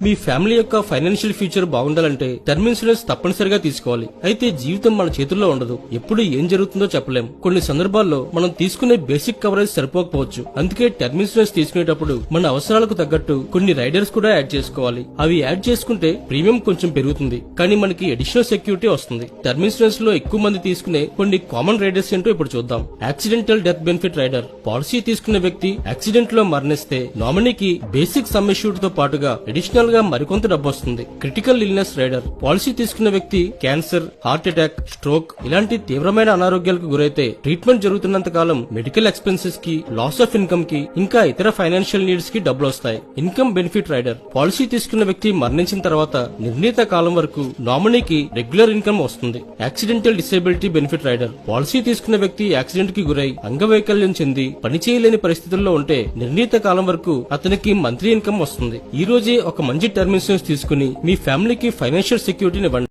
మీ family యొక్క financial future బాగుండాలంటే term insurance తప్పనిసరిగా తీసుకోవాలి. అయితే జీవితం మన చేతుల్లో ఉండదు. ఎప్పుడు ఏం జరుగుతుందో చెప్పలేం. కొన్ని సందర్భాల్లో మనం తీసుకునే బేసిక్ కవరేజ్ సరిపోకపోవచ్చు. అందుకే టర్మ్ ఇన్సూరెన్స్ తీసుకునేటప్పుడు మన అవసరాలకు తగ్గట్టు కొన్ని రైడర్స్ కూడా యాడ్ చేసుకోవాలి. అవి యాడ్ చేసుకుంటే ప్రీమియం కొంచెం పెరుగుతుంది, కానీ మనకి అడిషనల్ సెక్యూరిటీ వస్తుంది. టర్మ్ ఇన్సూరెన్స్ లో ఎక్కువ మంది తీసుకునే కొన్ని కామన్ రైడర్స్ ఏంటో ఇప్పుడు చూద్దాం. Accidental death benefit rider. Policy తీసుకున్న వ్యక్తి యాక్సిడెంట్ లో మరణిస్తే నామినీకి బేసిక్ సమ్ అష్యూర్డ్ తో పాటుగా అడిషనల్ గా మరికొంత డబ్బు వస్తుంది. Critical illness rider. పాలసీ తీసుకున్న వ్యక్తి క్యాన్సర్, హార్ట్ అటాక్, స్ట్రోక్ ఇలాంటి తీవ్రమైన అనారోగ్యాలకు గురైతే ట్రీట్మెంట్ జరుగుతున్నంత కాలం మెడికల్ ఎక్స్పెన్సెస్ కి, లాస్ ఆఫ్ ఇన్కమ్ కి, ఇంకా ఇతర ఫైనాన్షియల్ నీడ్స్ కి డబ్బులు వస్తాయి. Income benefit rider. పాలసీ తీసుకున్న వ్యక్తి మరణించిన తర్వాత నిర్ణీత కాలం వరకు నామినీకి రెగ్యులర్ ఇన్కమ్ వస్తుంది. Accidental disability benefit rider. Policy తీసుకున్న వ్యక్తి యాక్సిడెంట్ కి గురై అంగవైకల్యం చెంది పనిచేయలేని పరిస్థితుల్లో ఉంటే నిర్ణీత కాలం వరకు అతనికి మంత్లీ ఇన్కమ్ వస్తుంది. ఈ రోజే ఒక మంచి టర్మ్ ఇన్సూరెన్స్ తీసుకుని మీ ఫ్యామిలీకి ఫైనాన్షియల్ సెక్యూరిటీని ఇవ్వండి.